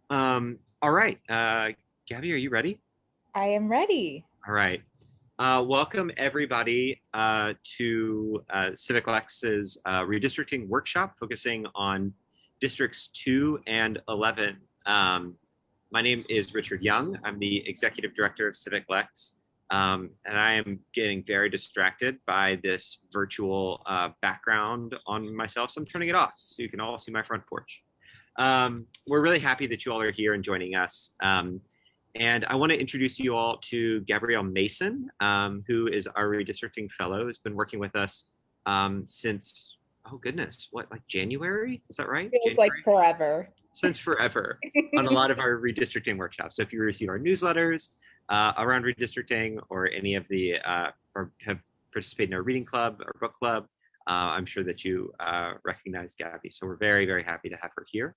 All right. Gabby, are you ready? I am ready. All right. Welcome everybody to Civic Lex's redistricting workshop focusing on districts 2 and 11. My name is Richard Young. I'm the executive director of Civic Lex. And I am getting very distracted by this virtual background on myself. So I'm turning it off so you can all see my front porch. We're really happy that you all are here and joining us. And I want to introduce you all to Gabrielle Mason, who is our redistricting fellow, who's been working with us since, oh goodness, what, like January? Is that right? Feels like January? forever. Since forever on a lot of our redistricting workshops. So if you receive our newsletters around redistricting or any of the, or have participated in our reading club or book club, I'm sure that you recognize Gabby. So we're very, very happy to have her here.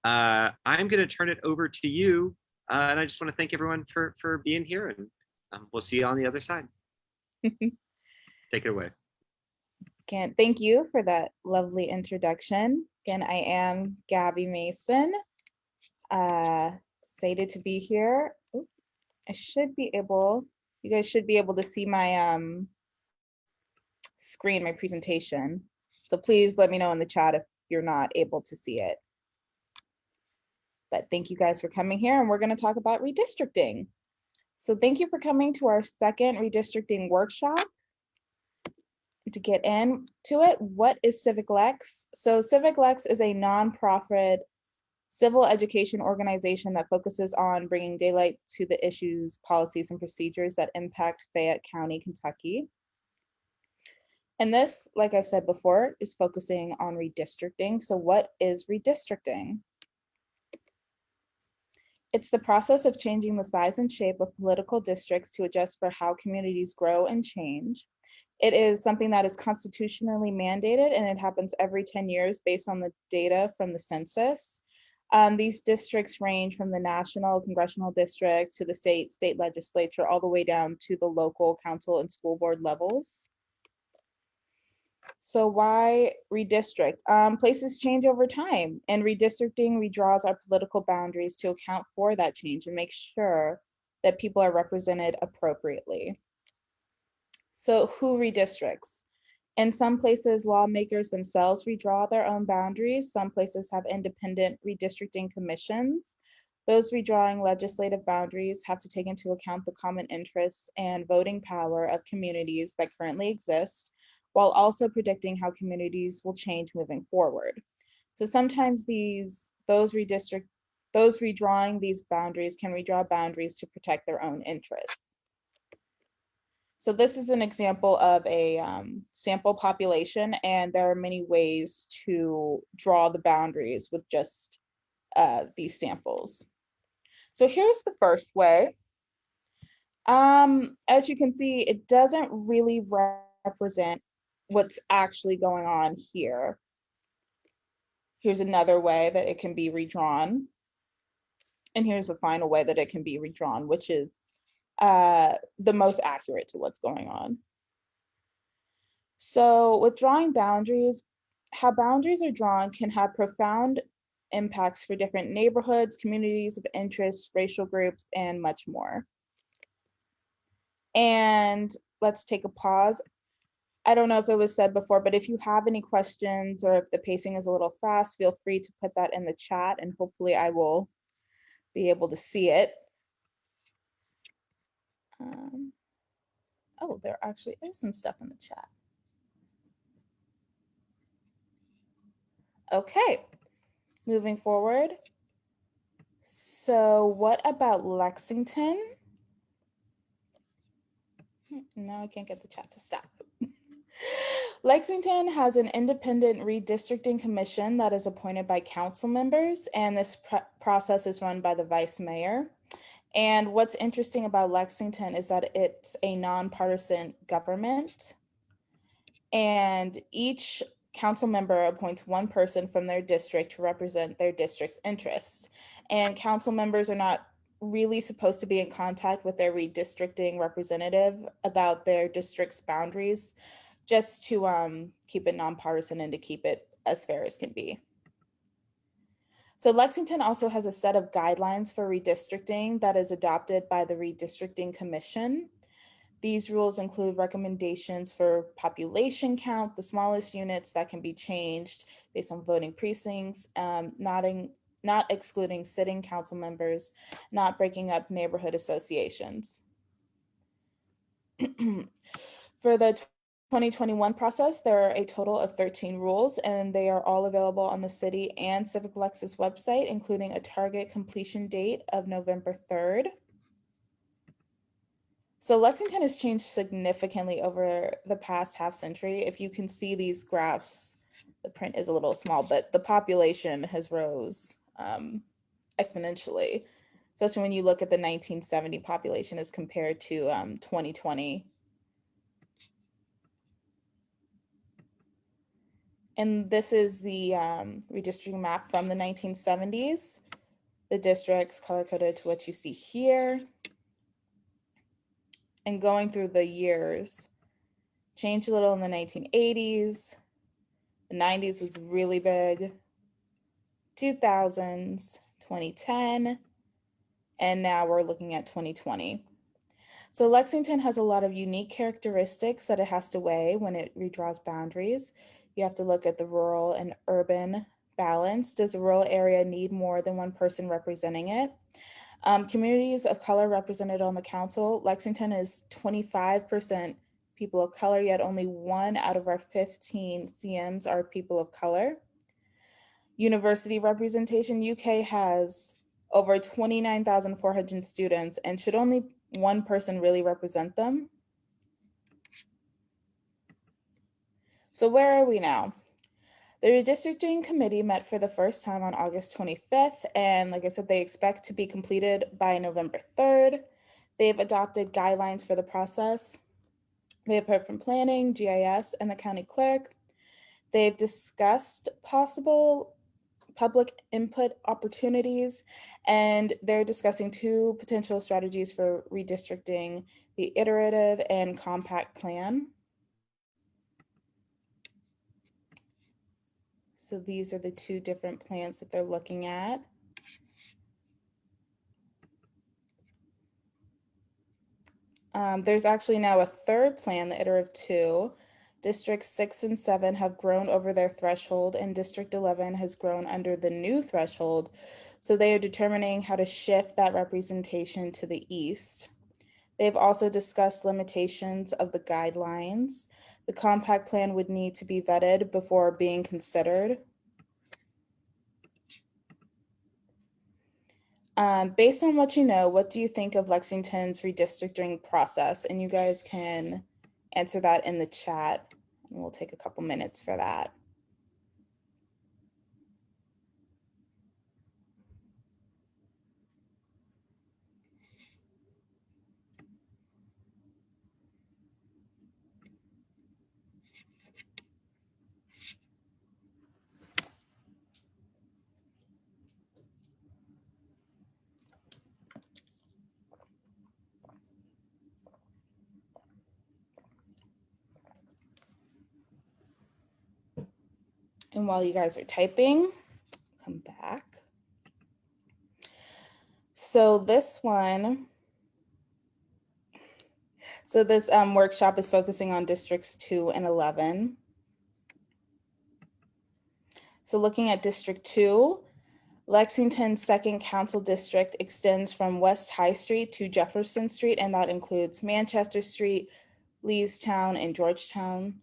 I'm going to turn it over to you. And I just want to thank everyone for being here, and we'll see you on the other side. Take it away. Again, thank you for that lovely introduction. Again, I am Gabby Mason. Excited to be here. Ooh, you guys should be able to see my screen, my presentation. So please let me know in the chat if you're not able to see it. But thank you guys for coming here, and we're going to talk about redistricting. So thank you for coming to our second redistricting workshop. To get into it, what is Civic Lex? So Civic Lex is a nonprofit civil education organization that focuses on bringing daylight to the issues, policies, and procedures that impact Fayette County, Kentucky. And this, like I said before, is focusing on redistricting. So what is redistricting? It's the process of changing the size and shape of political districts to adjust for how communities grow and change. It is something that is constitutionally mandated, and it happens every 10 years based on the data from the census. These districts range from the national congressional district to the state legislature, all the way down to the local council and school board levels. So why redistrict? Places change over time, and redistricting redraws our political boundaries to account for that change and make sure that people are represented appropriately. So who redistricts? In some places, lawmakers themselves redraw their own boundaries. Some places have independent redistricting commissions. Those redrawing legislative boundaries have to take into account the common interests and voting power of communities that currently exist, while also predicting how communities will change moving forward. So sometimes those redrawing these boundaries can redraw boundaries to protect their own interests. So this is an example of a sample population, and there are many ways to draw the boundaries with just these samples. So here's the first way. As you can see, it doesn't really represent what's actually going on here. Here's another way that it can be redrawn. And here's a final way that it can be redrawn, which is the most accurate to what's going on. So with drawing boundaries, how boundaries are drawn can have profound impacts for different neighborhoods, communities of interest, racial groups, and much more. And let's take a pause. I don't know if it was said before, but if you have any questions or if the pacing is a little fast, feel free to put that in the chat, and hopefully I will be able to see it. Oh, there actually is some stuff in the chat. Okay, moving forward. So what about Lexington? Now I can't get the chat to stop. Lexington has an independent redistricting commission that is appointed by council members, and this process is run by the vice mayor. And what's interesting about Lexington is that it's a nonpartisan government, and each council member appoints one person from their district to represent their district's interests. And council members are not really supposed to be in contact with their redistricting representative about their district's boundaries, just to keep it nonpartisan and to keep it as fair as can be. So Lexington also has a set of guidelines for redistricting that is adopted by the Redistricting Commission. These rules include recommendations for population count, the smallest units that can be changed based on voting precincts, not excluding sitting council members, not breaking up neighborhood associations. For the 2021 process, there are a total of 13 rules, and they are all available on the city and Civic Lex's website, including a target completion date of November 3rd. So Lexington has changed significantly over the past half century. If you can see these graphs, the print is a little small, but the population has rose exponentially, especially when you look at the 1970 population as compared to 2020. And this is the redistricting map from the 1970s. The districts color-coded to what you see here. And going through the years, changed a little in the 1980s. The 90s was really big. 2000s, 2010, and now we're looking at 2020. So Lexington has a lot of unique characteristics that it has to weigh when it redraws boundaries. You have to look at the rural and urban balance. Does a rural area need more than one person representing it? Communities of color represented on the council. Lexington is 25% people of color, yet only 1 out of our 15 CMs are people of color. University representation. UK has over 29,400 students, and should only one person really represent them? So where are we now? The redistricting committee met for the first time on August 25th, and like I said, they expect to be completed by November 3rd. They've adopted guidelines for the process. They have heard from planning, GIS, and the county clerk. They've discussed possible public input opportunities, and they're discussing 2 potential strategies for redistricting: the iterative and compact plan. So these are the 2 different plans that they're looking at. There's actually now a 3rd plan, the iterative 2. Districts 6 and 7 have grown over their threshold, and District 11 has grown under the new threshold. So they are determining how to shift that representation to the east. They've also discussed limitations of the guidelines. The compact plan would need to be vetted before being considered. Based on what you know, what do you think of Lexington's redistricting process? And you guys can answer that in the chat, and we'll take a couple minutes for that. And while you guys are typing, come back. So this workshop is focusing on districts 2 and 11. So looking at District 2, Lexington's 2nd Council District extends from West High Street to Jefferson Street, and that includes Manchester Street, Leestown, and Georgetown.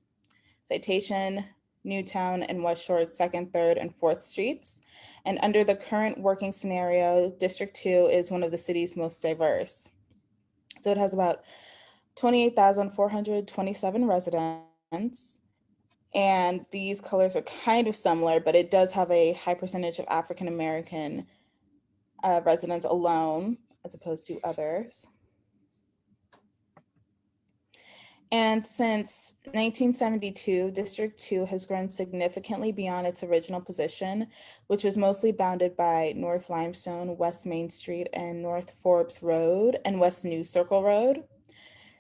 Citation, Newtown, and West Shore 2nd, 3rd, and 4th Streets. And under the current working scenario, District 2 is one of the city's most diverse. So it has about 28,427 residents. And these colors are kind of similar, but it does have a high percentage of African American residents alone, as opposed to others. And since 1972, District 2 has grown significantly beyond its original position, which was mostly bounded by North Limestone, West Main Street, and North Forbes Road, and West New Circle Road.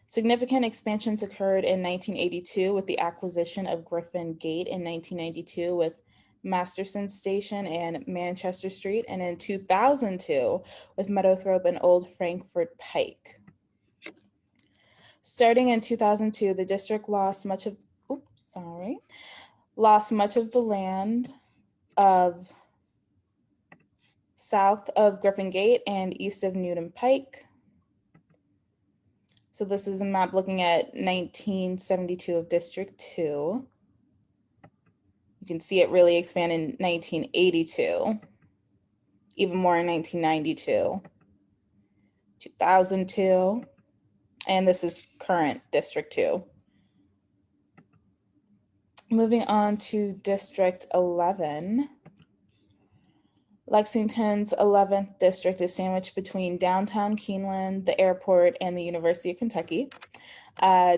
Significant expansions occurred in 1982 with the acquisition of Griffin Gate, in 1992 with Masterson Station and Manchester Street, and in 2002 with Meadowthorpe and Old Frankfurt Pike. Starting in 2002, the district lost much of the land of south of Griffin Gate and east of Newton Pike. So this is a map looking at 1972 of District 2. You can see it really expand in 1982, even more in 1992, 2002, and this is current District 2. Moving on to District 11. Lexington's 11th district is sandwiched between downtown Keeneland, the airport, and the University of Kentucky.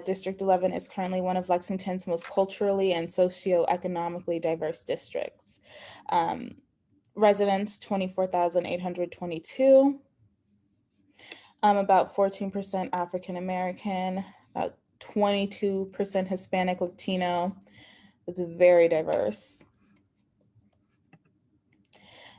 District 11 is currently one of Lexington's most culturally and socioeconomically diverse districts. Residents, 24,822. About 14% African American, about 22% Hispanic Latino. It's very diverse.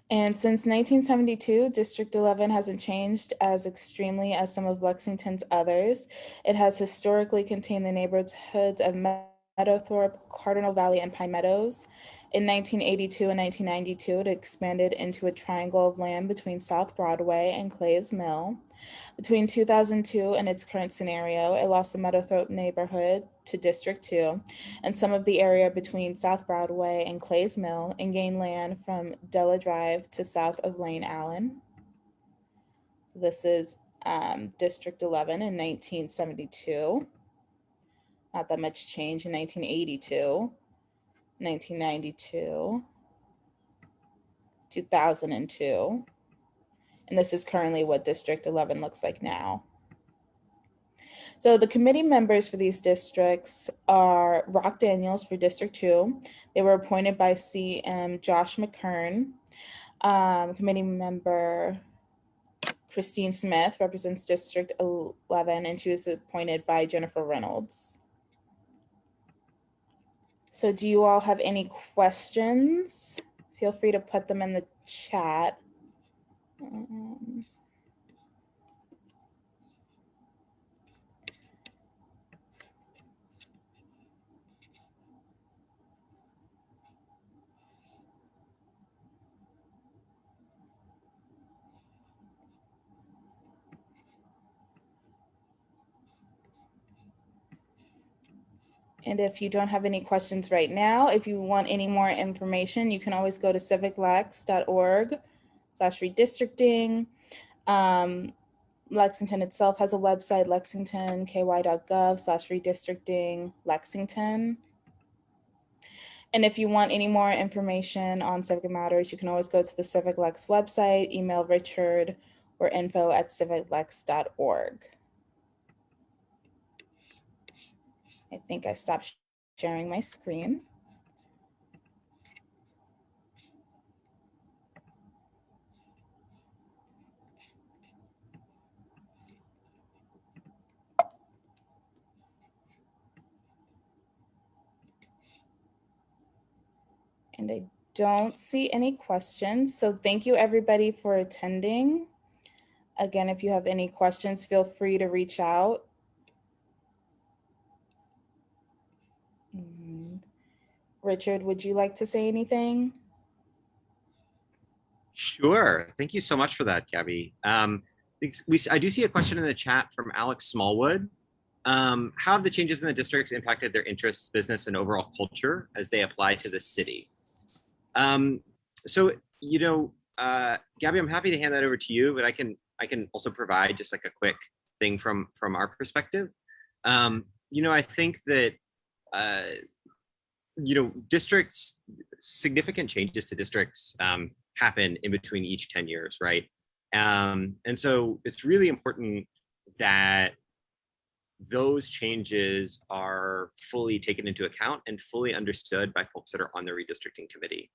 And since 1972, District 11 hasn't changed as extremely as some of Lexington's others. It has historically contained the neighborhoods of Meadowthorpe, Cardinal Valley, and Pine Meadows. In 1982 and 1992, it expanded into a triangle of land between South Broadway and Clay's Mill. Between 2002 and its current scenario, it lost the Meadowthorpe neighborhood to District 2 and some of the area between South Broadway and Clay's Mill, and gained land from Della Drive to south of Lane Allen. So this is District 11 in 1972. Not that much change in 1982, 1992, 2002. And this is currently what District 11 looks like now. So the committee members for these districts are Rock Daniels for District 2. They were appointed by CM Josh McKern. Committee member Christine Smith represents District 11, and she was appointed by Jennifer Reynolds. So do you all have any questions? Feel free to put them in the chat. And if you don't have any questions right now, if you want any more information, you can always go to civiclex.org/redistricting. Lexington itself has a website, lexingtonky.gov/redistricting Lexington. And if you want any more information on Civic Matters, you can always go to the Civic Lex website, email Richard, or info@civiclex.org. I think I stopped sharing my screen. And I don't see any questions. So thank you everybody for attending. Again, if you have any questions, feel free to reach out. Richard, would you like to say anything? Sure. Thank you so much for that, Gabby. I do see a question in the chat from Alex Smallwood. How have the changes in the districts impacted their interests, business, and overall culture as they apply to the city? So, Gabby, I'm happy to hand that over to you, but I can also provide just like a quick thing from our perspective. I think that districts, significant changes to districts happen in between each 10 years, right? And so it's really important that those changes are fully taken into account and fully understood by folks that are on the redistricting committee.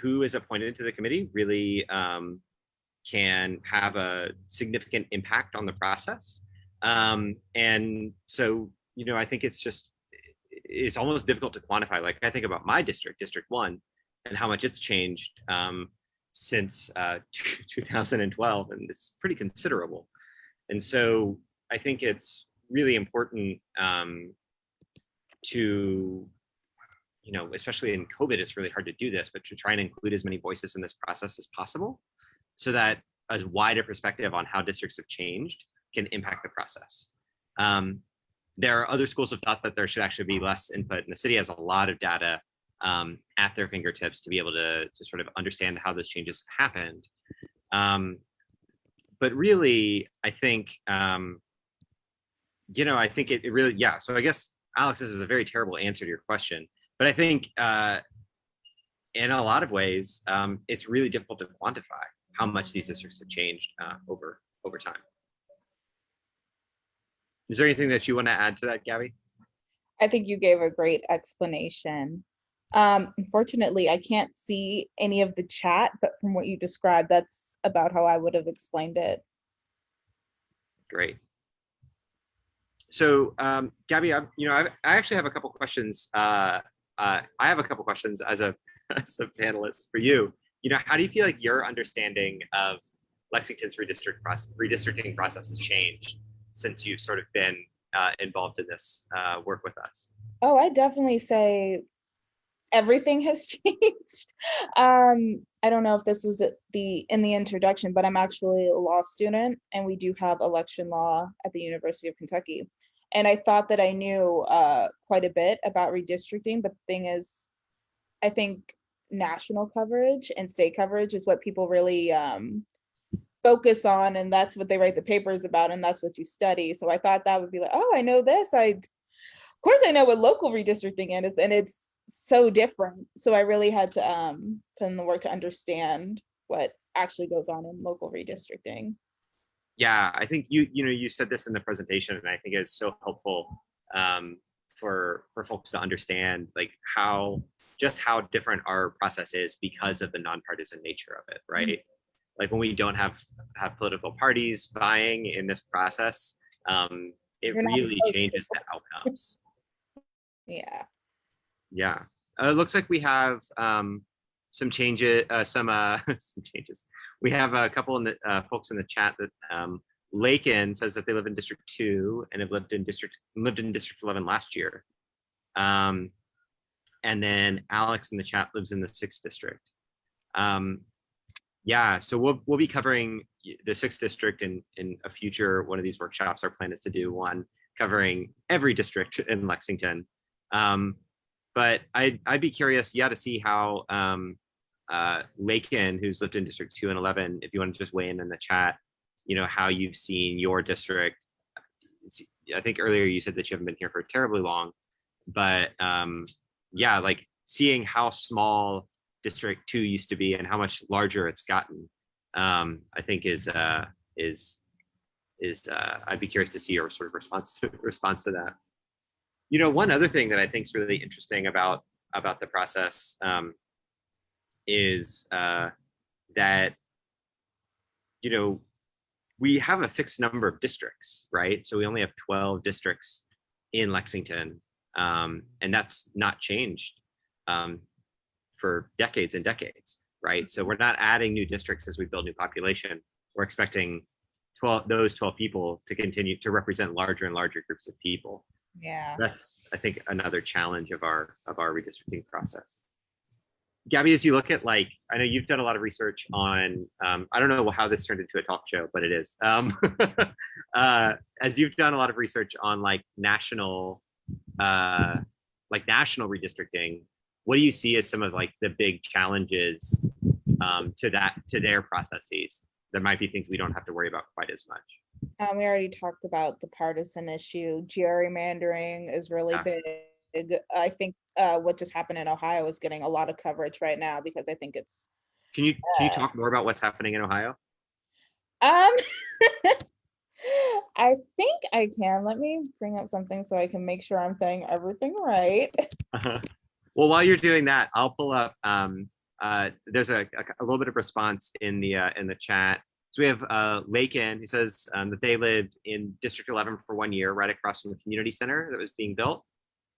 Who is appointed to the committee really can have a significant impact on the process. And so, I think it's it's almost difficult to quantify. Like I think about my district, District 1, and how much it's changed since 2012, and it's pretty considerable. And so I think it's really important to, especially in COVID, it's really hard to do this, but to try and include as many voices in this process as possible so that a wider perspective on how districts have changed can impact the process. There are other schools of thought that there should actually be less input, and the city has a lot of data at their fingertips to be able to sort of understand how those changes happened. But really, I think, I think it really, yeah. So I guess, Alex, this is a very terrible answer to your question, but I think in a lot of ways, it's really difficult to quantify how much these districts have changed over time. Is there anything that you want to add to that, Gabby? I think you gave a great explanation. Unfortunately, I can't see any of the chat, but from what you described, that's about how I would have explained it. Great. So, Gabby, I actually have a couple questions. I have a couple questions as a panelist for you. How do you feel like your understanding of Lexington's redistricting process has changed since you've sort of been involved in this work with us? Oh, I definitely say everything has changed. I don't know if this was in the introduction, but I'm actually a law student, and we do have election law at the University of Kentucky. And I thought that I knew quite a bit about redistricting, but the thing is, I think national coverage and state coverage is what people really focus on, and that's what they write the papers about, and that's what you study. So I thought that would be like, oh, I know this. Of course I know what local redistricting is, and it's so different. So I really had to put in the work to understand what actually goes on in local redistricting. Yeah, I think you said this in the presentation, and I think it's so helpful for folks to understand like how different our process is because of the nonpartisan nature of it, right? Mm-hmm. Like when we don't have political parties vying in this process, it really changes the outcomes. Yeah. Yeah. It looks like we have some changes, some changes. We have a couple of folks in the chat that Lakin says that they live in District 2 and have lived in District 11 last year. And then Alex in the chat lives in the 6th district. Yeah, so we'll be covering the 6th district in a future one of these workshops. Our plan is to do one covering every district in Lexington. But I'd be curious, to see how Lakin, who's lived in District 2 and 11, if you want to just weigh in the chat, how you've seen your district. I think earlier you said that you haven't been here for terribly long, but like seeing how small District 2 used to be and how much larger it's gotten, I think is I'd be curious to see your sort of response to that. One other thing that I think is really interesting about the process is that we have a fixed number of districts, right? So we only have 12 districts in Lexington, and that's not changed for decades and decades, right? So we're not adding new districts as we build new population. We're expecting those 12 people to continue to represent larger and larger groups of people. Yeah, so that's, I think, another challenge of our redistricting process. Gabby, as you look at, I know you've done a lot of research on, I don't know how this turned into a talk show, but it is. As you've done a lot of research on national redistricting, what do you see as some of the big challenges to their processes? There might be things we don't have to worry about quite as much. We already talked about the partisan issue. Gerrymandering is really big. I think what just happened in Ohio is getting a lot of coverage right now because I think it's. Can you talk more about what's happening in Ohio? I think I can. Let me bring up something so I can make sure I'm saying everything right. Well, while you're doing that, I'll pull up. There's a little bit of response in the chat. So we have Lakin, who says that they lived in District 11 for 1 year, right across from the community center that was being built.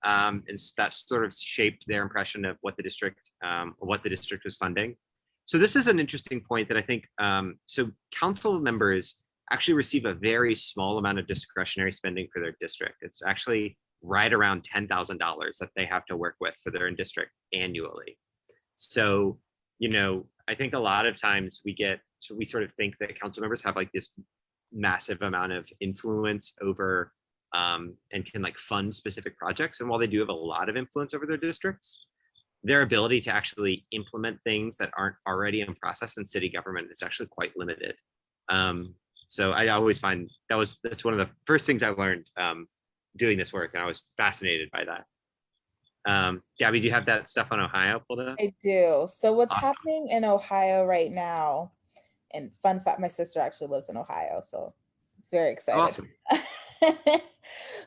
and that sort of shaped their impression of what the district was funding. So this is an interesting point that I think, so council members actually receive a very small amount of discretionary spending for their district. It's actually right around $10,000 that they have to work with for their district annually. So, I think a lot of times we sort of think that council members have like this massive amount of influence over and can like fund specific projects. And while they do have a lot of influence over their districts, their ability to actually implement things that aren't already in process in city government is actually quite limited. So I always find that's one of the first things I learned doing this work, and I was fascinated by that. Gabby, do you have that stuff on Ohio pulled up? I do. So what's Awesome. happening in Ohio right now, and fun fact, my sister actually lives in Ohio, so it's very excited. Awesome.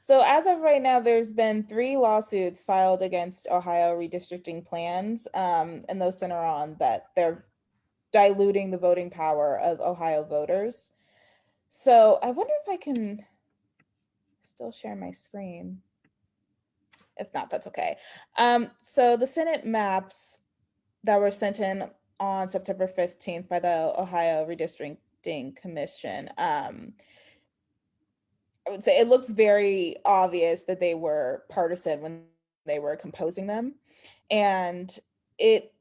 So as of right now, there's been 3 lawsuits filed against Ohio redistricting plans, and those center on that they're diluting the voting power of Ohio voters. So I wonder if I can still share my screen. If not, that's okay. So the Senate maps that were sent in on September 15th by the Ohio Redistricting Commission, I would say it looks very obvious that they were partisan when they were composing them. And it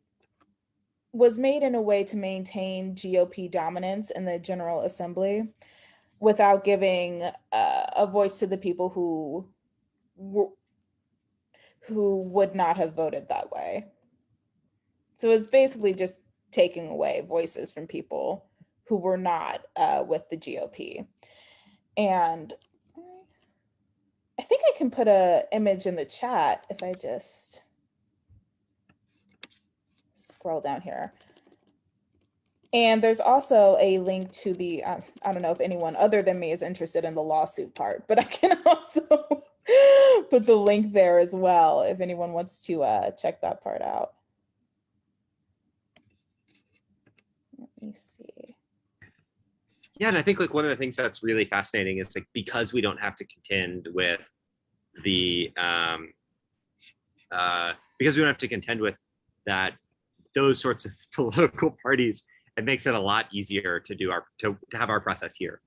was made in a way to maintain GOP dominance in the General Assembly without giving a voice to the people who would not have voted that way. So it's basically just taking away voices from people who were not with the GOP. And I think I can put an image in the chat if I just scroll down here. And there's also a link to the, I don't know if anyone other than me is interested in the lawsuit part, but I can also put the link there as well if anyone wants to check that part out. Let me see. Yeah, and I think like one of the things that's really fascinating is like because we don't have to contend with the because we don't have to contend with those sorts of political parties, it makes it a lot easier to do to have our process here.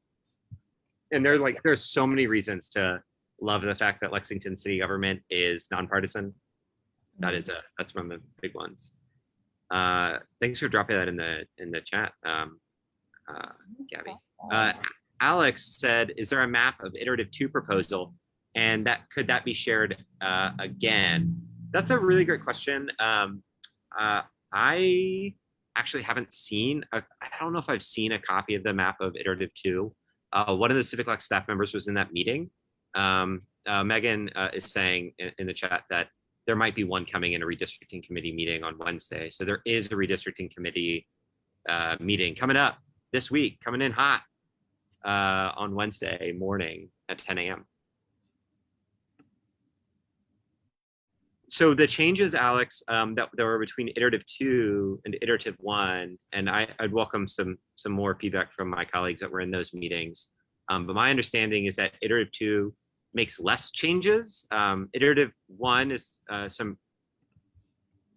And there's so many reasons to love the fact that Lexington city government is nonpartisan. That's one of the big ones. Thanks for dropping that in the chat, Gabby. Alex said, "Is there a map of iterative 2 proposal, and could that be shared again?" That's a really great question. I actually haven't seen. I don't know if I've seen a copy of the map of iterative 2. One of the CivicLex staff members was in that meeting. Megan is saying in the chat that there might be one coming in a redistricting committee meeting on Wednesday. So there is a redistricting committee meeting coming up this week, coming in hot on Wednesday morning at 10 a.m. So the changes, Alex, that were between iterative 2 and iterative 1, and I'd welcome some more feedback from my colleagues that were in those meetings. But my understanding is that iterative 2 makes less changes. Iterative 1 is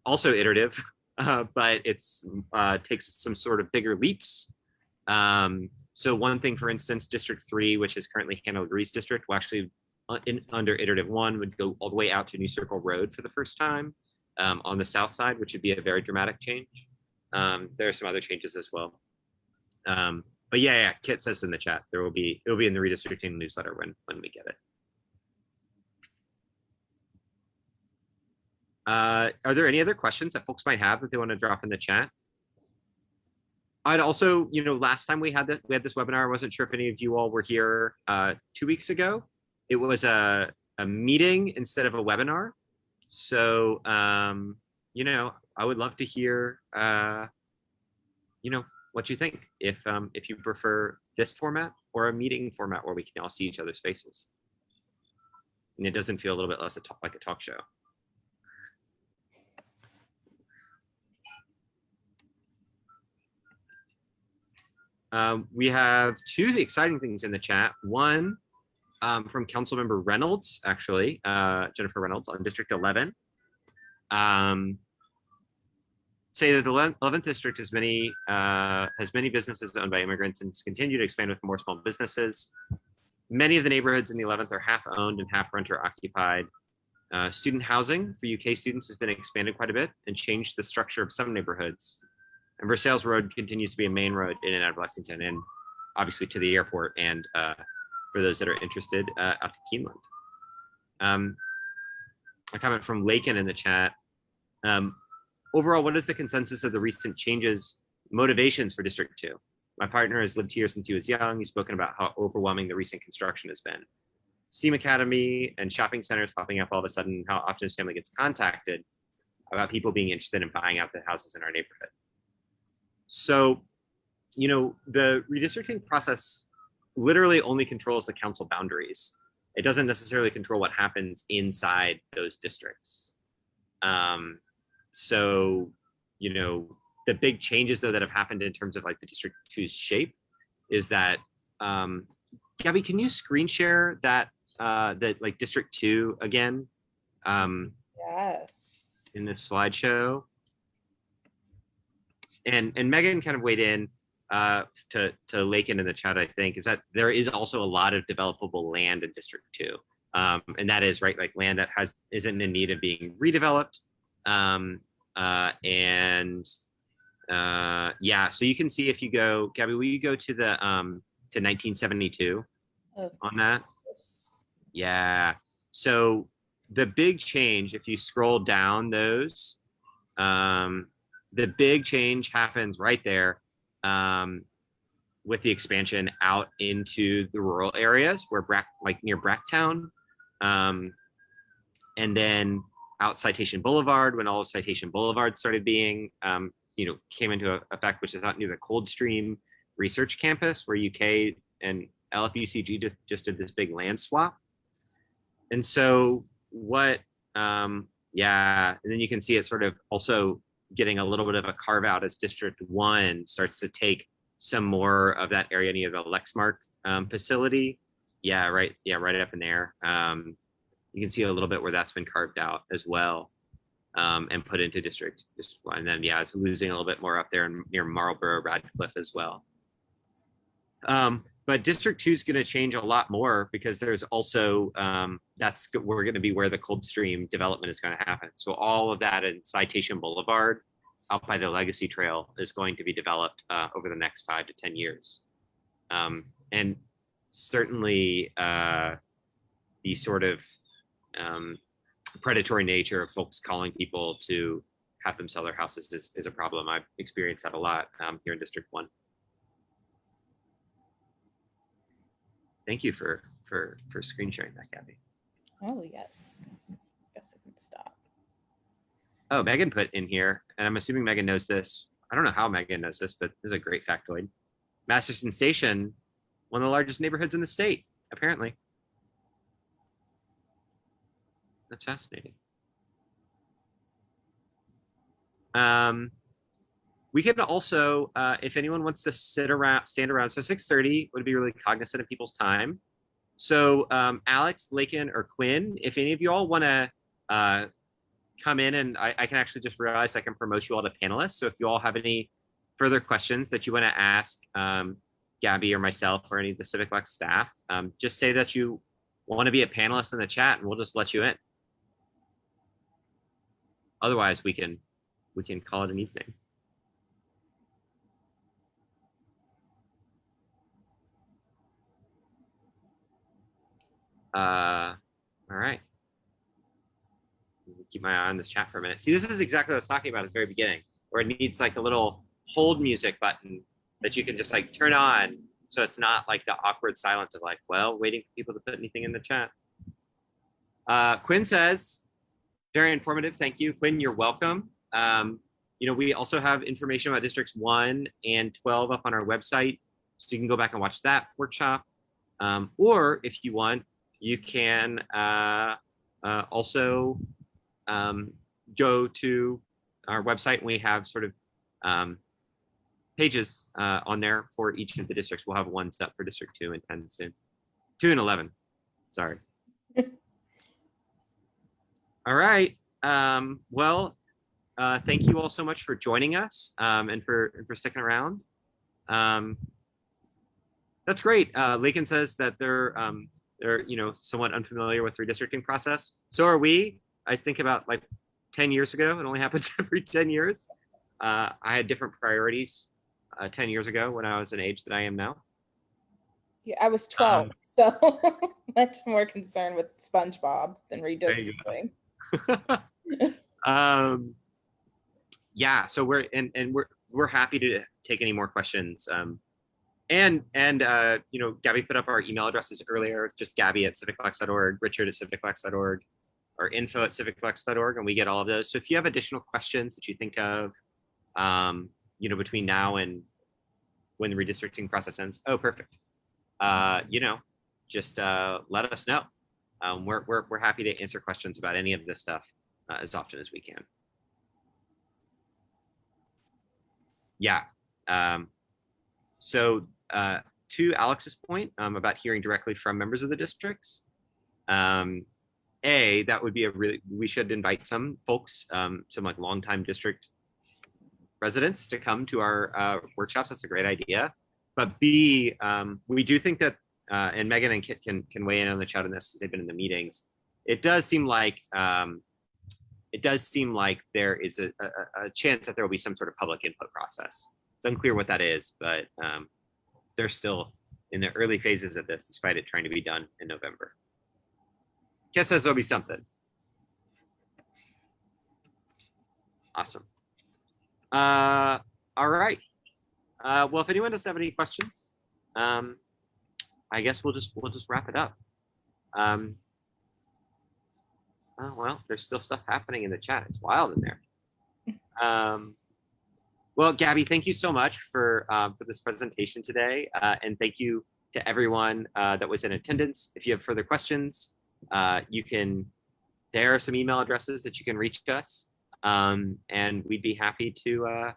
also iterative, but it's takes some sort of bigger leaps. So one thing, for instance, District 3, which is currently Hanover Grease District, will actually under iterative 1 would go all the way out to New Circle Road for the first time on the south side, which would be a very dramatic change. There are some other changes as well. But yeah, Kit says in the chat it'll be in the redistricting newsletter when we get it. Are there any other questions that folks might have that they want to drop in the chat? I'd also, last time we had this webinar, I wasn't sure if any of you all were here 2 weeks ago. It was a meeting instead of a webinar. So, I would love to hear, what you think, if you prefer this format or a meeting format where we can all see each other's faces. And it doesn't feel a little bit less like a talk show. We have 2 exciting things in the chat. One, from Councilmember Reynolds, actually, Jennifer Reynolds on District 11. Say that the 11th district has many businesses owned by immigrants and continue to expand with more small businesses. Many of the neighborhoods in the 11th are half owned and half renter occupied. Student housing for UK students has been expanded quite a bit and changed the structure of some neighborhoods. And Versailles Road continues to be a main road in and out of Lexington, and obviously to the airport, and for those that are interested, out to Keeneland. A comment from Lakin in the chat. Overall, what is the consensus of the recent changes, motivations for District 2? My partner has lived here since he was young. He's spoken about how overwhelming the recent construction has been. STEAM Academy and shopping centers popping up all of a sudden, how often his family gets contacted about people being interested in buying out the houses in our neighborhood. So, you know, the redistricting process literally only controls the council boundaries. It doesn't necessarily control what happens inside those districts. So, you know, the big changes though that have happened in terms of like the District 2's shape is that, Gabby, can you screen share that like District 2 again? Yes. In this slideshow. And Megan kind of weighed in to Lakin in the chat, I think, is that there is also a lot of developable land in District 2. And that is right, like land that isn't in need of being redeveloped. Yeah, so you can see if you go, Gabby, will you go to the to 1972 on that? Yeah. So the big change, if you scroll down those, the big change happens right there with the expansion out into the rural areas where like near Bracktown, and then out Citation Boulevard, when all of Citation Boulevard started being, you know, came into effect, which is out near the Coldstream Research Campus, where UK and LFUCG just did this big land swap. And so what, yeah, and then you can see it sort of also getting a little bit of a carve out as District 1 starts to take some more of that area near the Lexmark facility. Yeah, right up in there. You can see a little bit where that's been carved out as well, and put into District 1. And then, yeah, it's losing a little bit more up there near Marlborough, Radcliffe as well. But District 2 is going to change a lot more because there's also, we're going to be where the Coldstream development is going to happen. So all of that in Citation Boulevard out by the Legacy Trail is going to be developed over the next 5 to 10 years. And certainly the sort of predatory nature of folks calling people to have them sell their houses is a problem. I've experienced that a lot here in District 1. Thank you for screen sharing that, Gabby. Oh, yes. Guess I can stop. Oh, Megan put in here, and I'm assuming Megan knows this. I don't know how Megan knows this, but this is a great factoid. Masterson Station, one of the largest neighborhoods in the state, apparently. That's fascinating. We can also, if anyone wants to stand around, so 6:30 would be really cognizant of people's time. So Alex, Lakin, or Quinn, if any of you all want to come in, and I can actually just realize I can promote you all to panelists. So if you all have any further questions that you want to ask Gabby or myself or any of the Civic Lex staff, just say that you want to be a panelist in the chat and we'll just let you in. Otherwise, we can call it an evening. All right. Keep my eye on this chat for a minute. See, this is exactly what I was talking about at the very beginning, where it needs like a little hold music button that you can just like turn on, so it's not like the awkward silence of like, well, waiting for people to put anything in the chat. Quinn says, very informative. Thank you, Quinn. You're welcome. You know, we also have information about Districts 1 and 12 up on our website, so you can go back and watch that workshop. Or if you want, you can also go to our website, and we have sort of pages on there for each of the districts. We'll have one set for District 2 and 10 soon, 2 and 11. Sorry. All right. Well, thank you all so much for joining us and for sticking around. That's great. Lakin says that they're somewhat unfamiliar with redistricting process. So are we. I think about like 10 years ago. It only happens every 10 years. I had different priorities 10 years ago when I was an age that I am now. Yeah, I was 12, so much more concerned with SpongeBob than redistricting. Yeah, so we're happy to take any more questions. And Gabby put up our email addresses earlier, just Gabby@civiclex.org, Richard@civiclex.org, or info@civiclex.org, and we get all of those. So if you have additional questions that you think of, between now and when the redistricting process ends, oh, perfect. Just let us know. We're happy to answer questions about any of this stuff as often as we can. Yeah. So to Alex's point about hearing directly from members of the districts, that would be we should invite some folks, some like longtime district residents to come to our workshops. That's a great idea. But B, we do think that, and Megan and Kit can weigh in on the chat on this, they've been in the meetings. It does seem like there is a chance that there will be some sort of public input process. It's unclear what that is, but they're still in the early phases of this, despite it trying to be done in November. Guess there'll be something. Awesome. All right. Well, if anyone does have any questions, I guess we'll just wrap it up. Oh, well, there's still stuff happening in the chat. It's wild in there. Well, Gabby, thank you so much for this presentation today. And thank you to everyone that was in attendance. If you have further questions, there are some email addresses that you can reach us. And we'd be happy to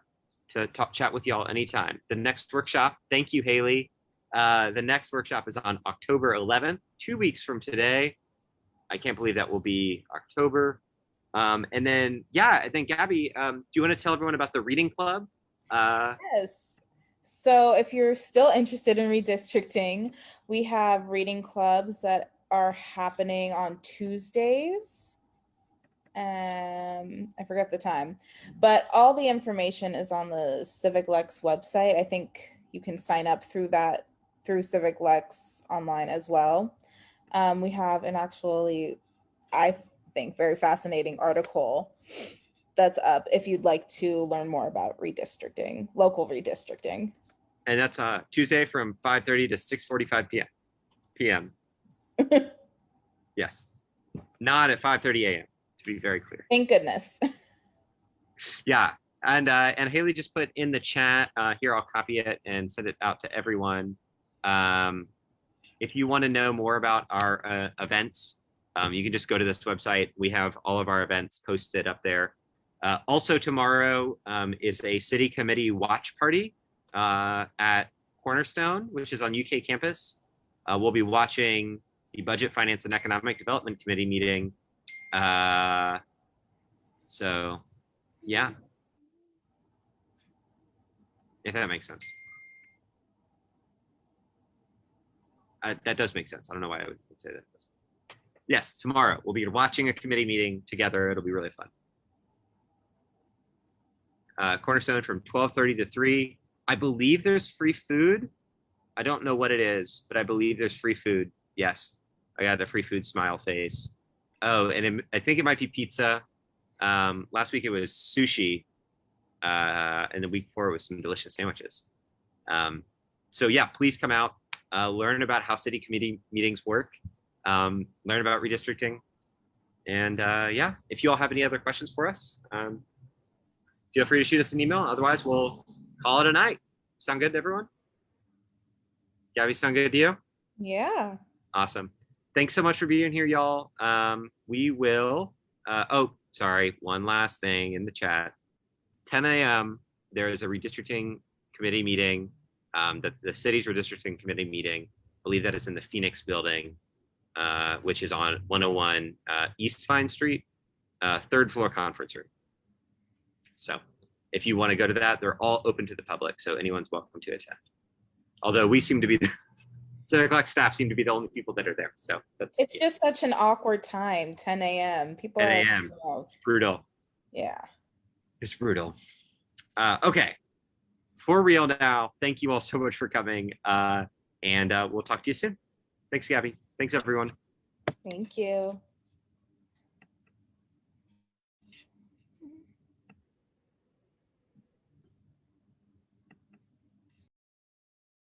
chat with y'all anytime. The next workshop, thank you, Haley. The next workshop is on October 11th, 2 weeks from today. I can't believe that will be October. And then, yeah, I think Gabby, do you want to tell everyone about the reading club? Yes. So if you're still interested in redistricting, we have reading clubs that are happening on Tuesdays. I forgot the time, but all the information is on the CivicLex website. I think you can sign up through CivicLex online as well. We have an actually, I think, very fascinating article that's up if you'd like to learn more about redistricting, local redistricting. And that's Tuesday from 5:30 to 6:45 p.m. Yes, not at 5:30 a.m. to be very clear. Thank goodness. Yeah, and Haley just put in the chat here. I'll copy it and send it out to everyone. If you want to know more about our events, you can just go to this website. We have all of our events posted up there. Also tomorrow is a city committee watch party at Cornerstone, which is on UK campus. We'll be watching the Budget, Finance, and Economic Development Committee meeting. So, yeah. If that makes sense. That does make sense. I don't know why I would say that. Yes, tomorrow we'll be watching a committee meeting together. It'll be really fun. Cornerstone from 12:30 to 3. I believe there's free food. I don't know what it is, but I believe there's free food. Yes, I got the free food smile face. Oh, and I think it might be pizza. Last week it was sushi, and the week before it was some delicious sandwiches. So yeah, please come out, learn about how city committee meetings work, learn about redistricting, and yeah, if you all have any other questions for us, feel free to shoot us an email. Otherwise, we'll call it a night. Sound good to everyone? Gabby, sound good to you? Yeah. Awesome. Thanks so much for being here, y'all. We will, oh, sorry, one last thing in the chat. 10 a.m., there is a redistricting committee meeting, the city's redistricting committee meeting. I believe that is in the Phoenix building. which is on 101 East Vine Street, third floor conference room. So if you want to go to that, they're all open to the public, so anyone's welcome to attend. Although we seem to be, Civic Lex staff seem to be the only people that are there. So that's It's just such an awkward time, 10 a.m. People 10 are, a.m. It's brutal. yeah. It's brutal. Okay. For real now, thank you all so much for coming. And we'll talk to you soon. Thanks, Gabby. Thanks, everyone. Thank you.